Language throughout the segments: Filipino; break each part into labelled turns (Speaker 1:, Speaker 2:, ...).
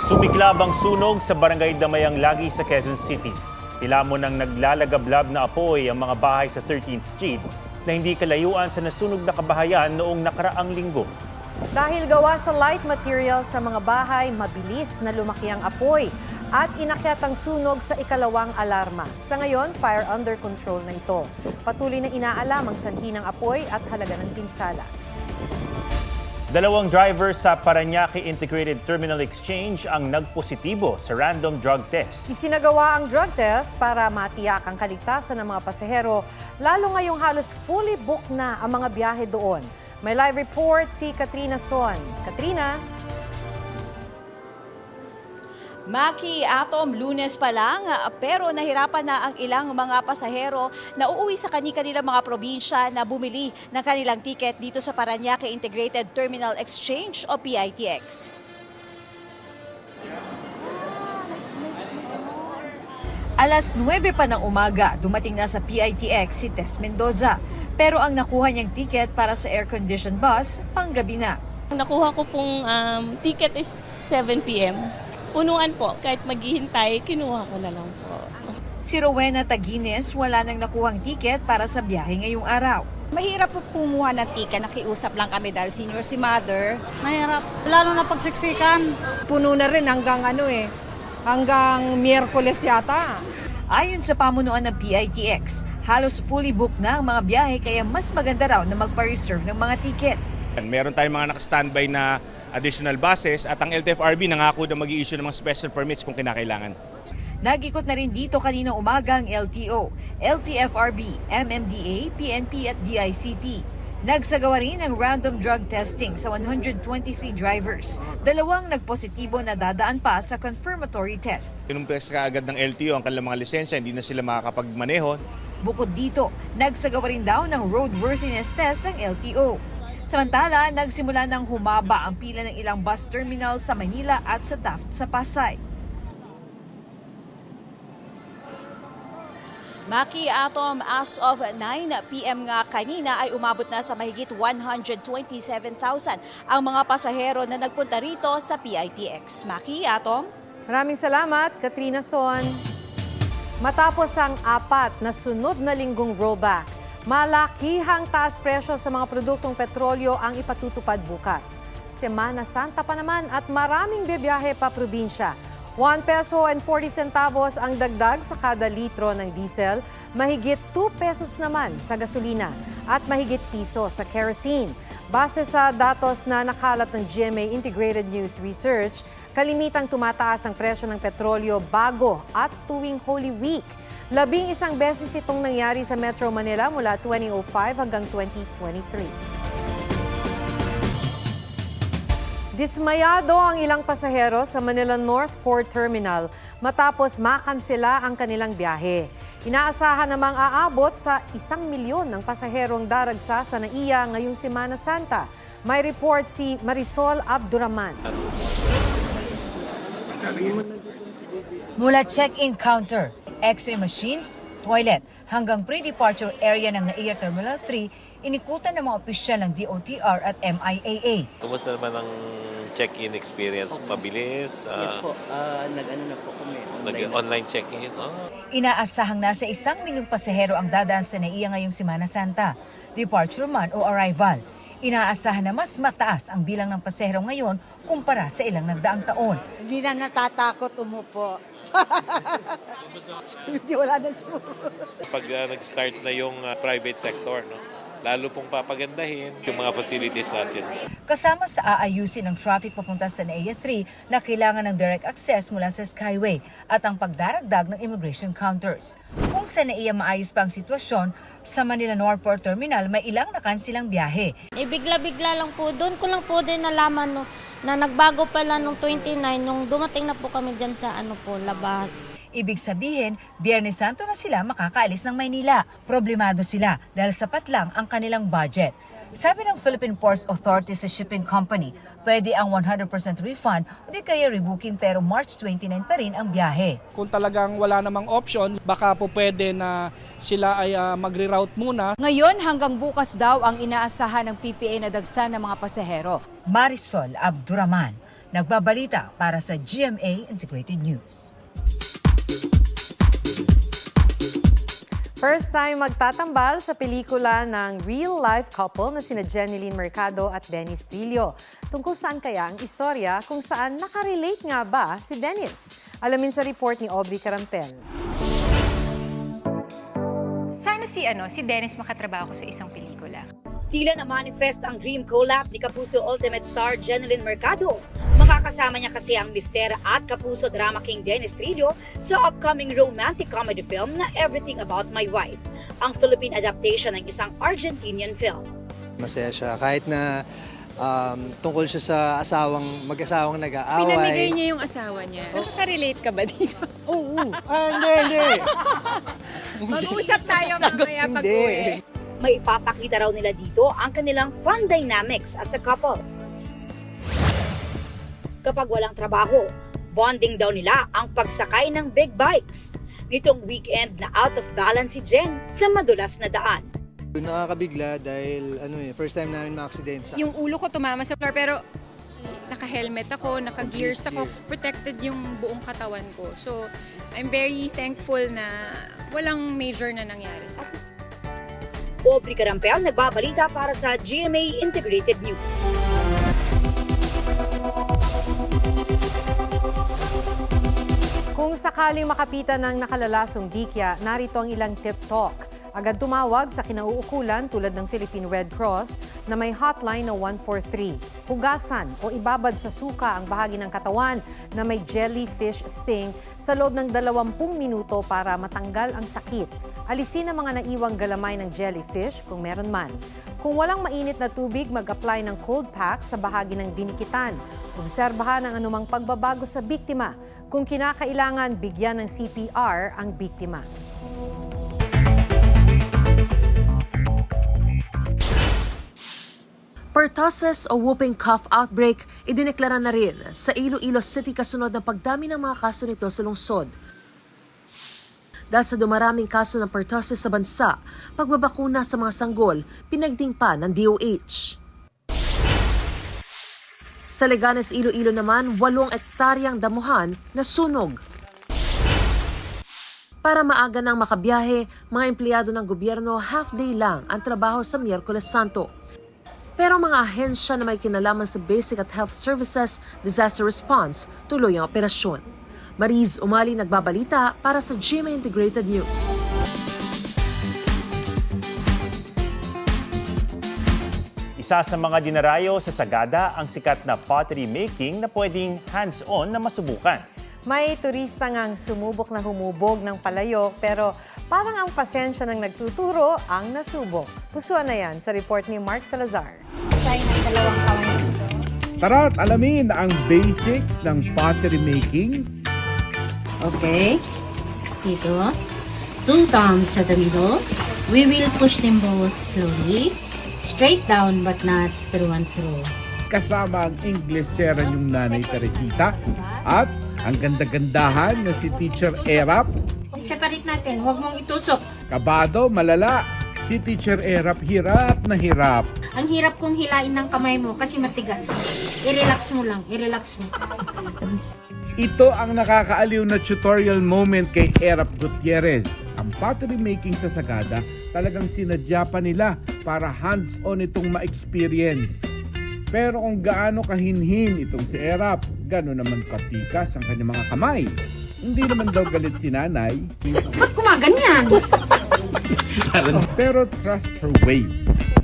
Speaker 1: Sumiklab ang sunog sa barangay Damayang Lagi sa Quezon City. Tila mo nang naglalagablab na apoy ang mga bahay sa 13th Street na hindi kalayuan sa nasunog na kabahayan noong nakaraang linggo.
Speaker 2: Dahil gawa sa light material sa mga bahay, mabilis na lumaki ang apoy at inakyat ang sunog sa ikalawang alarma. Sa ngayon, fire under control na ito. Patuloy na inaalam ang sanhi ng apoy at halaga ng pinsala.
Speaker 1: Dalawang driver sa Parañaque Integrated Terminal Exchange ang nagpositibo sa random drug test.
Speaker 2: Isinagawa ang drug test para matiyak ang kaligtasan ng mga pasahero, lalo ngayong halos fully booked na ang mga biyahe doon. May live report si Katrina Son. Katrina?
Speaker 3: Maki, Atom, Lunes pa lang, pero nahirapan na ang ilang mga pasahero na uuwi sa kanilang mga probinsya na bumili ng kanilang tiket dito sa Parañaque Integrated Terminal Exchange o PITX. Alas 9 pa ng umaga, dumating na sa PITX si Tess Mendoza. Pero ang nakuha niyang tiket para sa air-conditioned bus, panggabi na.
Speaker 4: Nakuha ko pong ticket is 7 p.m. Punuan po, kahit maghihintay, kinuha ko na lang po.
Speaker 3: Si Rowena Tagines wala nang nakuhang tiket para sa biyahe ngayong araw.
Speaker 5: Mahirap po kumuha ng ticket, nakiusap lang kami dahil senior si mother.
Speaker 6: Mahirap, lalo na pagsiksikan.
Speaker 2: Puno na rin hanggang hanggang Miyerkules yata.
Speaker 3: Ayon sa pamunuan ng PITX, halos fully booked na ang mga biyahe kaya mas maganda raw na magpa-reserve ng mga tiket.
Speaker 7: Meron tayong mga naka-standby na additional buses at ang LTFRB nangako na mag-i-issue ng mga special permits kung kinakailangan.
Speaker 3: Nag-ikot na rin dito kanina umaga ang LTO, LTFRB, MMDA, PNP at DICT. Nagsagawa rin ng random drug testing sa 123 drivers. Dalawang nagpositibo na dadaan pa sa confirmatory test.
Speaker 7: Inumpes ka agad ng LTO ang kanilang mga lisensya, hindi na sila makakapagmaneho.
Speaker 3: Bukod dito, nagsagawa rin daw ng roadworthiness test ang LTO. Samantala, nagsimula ng humaba ang pila ng ilang bus terminal sa Manila at sa Taft sa Pasay. Maki, Atom, as of 9 p.m. nga kanina ay umabot na sa mahigit 127,000 ang mga pasahero na nagpunta rito sa PITX. Maki, Atom?
Speaker 2: Maraming salamat, Katrina Son. Matapos ang 4 na sunod na linggong rollback, malakihang taas presyo sa mga produktong petrolyo ang ipatutupad bukas. Semana Santa pa naman at maraming bibiyahe pa probinsya. 1 peso and 40 centavos ang dagdag sa kada litro ng diesel, mahigit 2 pesos naman sa gasolina at mahigit piso sa kerosene. Base sa datos na nakalat ng GMA Integrated News Research, kalimitang tumataas ang presyo ng petrolyo bago at tuwing Holy Week. 11 beses itong nangyari sa Metro Manila mula 2005 hanggang 2023. Dismayado ang ilang pasahero sa Manila North Port Terminal matapos makansela ang kanilang biyahe. Inaasahan namang aabot sa 1 milyon ng pasaherong daragsa sa NAIA ngayong Semana Santa. May report si Marisol Abduraman.
Speaker 8: Mula check-in counter, x-ray machines, toilet, hanggang pre-departure area ng NAIA Terminal 3, inikutan ng mga opisyal ng DOTR at MIAA.
Speaker 9: Kumusta naman ang check-in experience? Pabilis?
Speaker 10: Yes po, nag-ano na po kami.
Speaker 9: Online check-in? Oh.
Speaker 8: Inaasahang nasa 1 milyong pasahero ang dadaan sa NAIA ngayong Semana Santa, departure man o arrival. Inaasahan na mas mataas ang bilang ng pasahero ngayon kumpara sa ilang nagdaang taon.
Speaker 6: Hindi na natatakot umupo. Hindi, wala na sure.
Speaker 9: Pag nag-start na yung private sector, no? Lalo pong papagandahin yung mga facilities natin.
Speaker 8: Kasama sa aayusin ng traffic papunta sa NAIA 3 na kailangan ng direct access mula sa Skyway at ang pagdaragdag ng immigration counters. Kung sa NAIA maayos pa ang sitwasyon, sa Manila North Port Terminal may ilang nakansilang biyahe.
Speaker 11: Bigla-bigla lang po, doon ko lang po din nalaman na nagbago pala nung 29 nung dumating na po kami dyan sa labas.
Speaker 8: Ibig sabihin, Biyernes Santo na sila makakaalis ng Maynila. Problemado sila dahil sapat lang ang kanilang budget. Sabi ng Philippine Ports Authority sa shipping company, pwede ang 100% refund o di kaya rebooking pero March 29 pa rin ang biyahe.
Speaker 12: Kung talagang wala namang option, baka po pwede na sila ay magre-route muna.
Speaker 5: Ngayon hanggang bukas daw ang inaasahan ng PPA na dagsa ng mga pasahero.
Speaker 8: Marisol Abduraman, Nagbabalita para sa GMA Integrated News.
Speaker 2: First time magtatambal sa pelikula ng real-life couple na sina Jeneline Mercado at Dennis Trillo. Tungkol saan kaya ang istorya kung saan nakarelate nga ba si Dennis? Alamin sa report ni Aubrey Carampel.
Speaker 13: Sana si Dennis makatrabaho sa isang pelikula.
Speaker 3: Tila na-manifest ang dream collab ni Kapuso Ultimate star Jeneline Mercado. Makakasama niya kasi ang mister at Kapuso drama king Dennis Trillo sa upcoming romantic comedy film na Everything About My Wife, ang Philippine adaptation ng isang Argentinian film.
Speaker 10: Masaya siya kahit na tungkol siya sa mag-asawang nag-aaway.
Speaker 13: Pinamigay niya yung asawa niya. Nakaka-relate ka ba dito?
Speaker 10: Oo. Hindi.
Speaker 13: Mag-usap tayo mamaya pag-uwi.
Speaker 3: May ipapakita raw nila dito ang kanilang fun dynamics as a couple. Kapag walang trabaho, bonding daw nila ang pagsakay ng big bikes. Nitong weekend na out of balance si Jen sa madulas na daan.
Speaker 10: Nakakabigla dahil first time namin ma-accident.
Speaker 13: Yung ulo ko tumama sa floor pero naka-helmet ako, naka-gears ako, protected yung buong katawan ko. So, I'm very thankful na walang major na nangyari sa akin.
Speaker 3: Aubrey Carampel, nagbabalita para sa GMA Integrated News.
Speaker 2: Kung sakaling makapitan ng nakalalasong dikya, narito ang ilang tip talk. Agad tumawag sa kinauukulan tulad ng Philippine Red Cross na may hotline na 143. Hugasan o ibabad sa suka ang bahagi ng katawan na may jellyfish sting sa loob ng 20 minuto para matanggal ang sakit. Alisin ang mga naiwang galamay ng jellyfish kung meron man. Kung walang mainit na tubig, mag-apply ng cold pack sa bahagi ng dinikitan. Obserbahan ang anumang pagbabago sa biktima. Kung kinakailangan, bigyan ng CPR ang biktima.
Speaker 14: Pertussis o whooping cough outbreak idineklara na rin sa Iloilo City kasunod ng pagdami ng mga kaso nito sa lungsod. Dahil sa dumaraming kaso ng pertussis sa bansa, pagbabakuna sa mga sanggol, pinagding pa ng DOH. Sa Leganes, Iloilo naman, 8 ektaryang damuhan na sunog. Para maaga nang makabiyahe, mga empleyado ng gobyerno half-day lang ang trabaho sa Miyerkules Santo. Pero mga ahensya na may kinalaman sa Basic at Health Services Disaster Response tuloy ang operasyon. Mariz Umali nagbabalita para sa GMA Integrated News.
Speaker 1: Isa sa mga dinarayo sa Sagada ang sikat na pottery making na pwedeng hands-on na masubukan.
Speaker 2: May turista ngang sumubok na humubog ng palayok pero parang ang pasensya ng nagtuturo ang nasubok. Pusuan na yan sa report ni Mark Salazar.
Speaker 15: Tara't alamin ang basics ng pottery making.
Speaker 16: Okay. Dito. 2 thumbs sa the middle. We will push them both slowly. Straight down but not through and through.
Speaker 15: Kasama ang Inglesera yung Nanay Teresita at ang ganda-gandahan na si Teacher Erap.
Speaker 16: Separate natin. Huwag mong itusok.
Speaker 15: Kabado, malala. Si Teacher Erap hirap na hirap.
Speaker 16: Ang hirap kong hilain ng kamay mo kasi matigas. I-relax mo lang. I-relax mo.
Speaker 15: Ito ang nakakaaliw na tutorial moment kay Erap Gutierrez. Ang pottery making sa Sagada talagang sinadya pa nila para hands-on itong ma-experience. Pero kung gaano kahinhin itong si Erap, gano'n naman katikas ang kanyang mga kamay. Hindi naman daw galit si nanay.
Speaker 16: Ba't kumaganyan?
Speaker 15: Pero trust her way.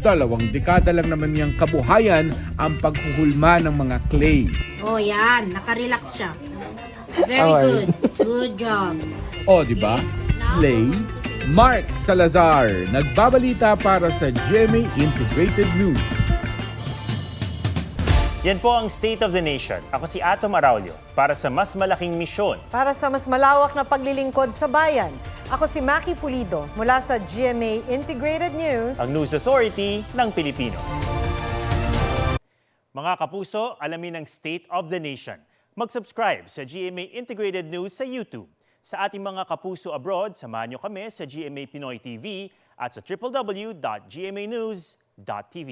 Speaker 15: 2 dekada lang naman niyang kabuhayan ang paghuhulma ng mga clay.
Speaker 16: Oh, yan. Nakarelax siya. Very good. Good job.
Speaker 15: O, di ba? Slay. Mark Salazar, nagbabalita para sa GMA Integrated News.
Speaker 1: Yan po ang State of the Nation. Ako si Atom Araulio para sa mas malaking misyon.
Speaker 2: Para sa mas malawak na paglilingkod sa bayan, ako si Maki Pulido mula sa GMA Integrated News.
Speaker 1: Ang News Authority ng Pilipino. Mga kapuso, alamin ang State of the Nation. Mag-subscribe sa GMA Integrated News sa YouTube. Sa ating mga kapuso abroad, samahan nyo kami sa GMA Pinoy TV at sa www.gmanews.tv.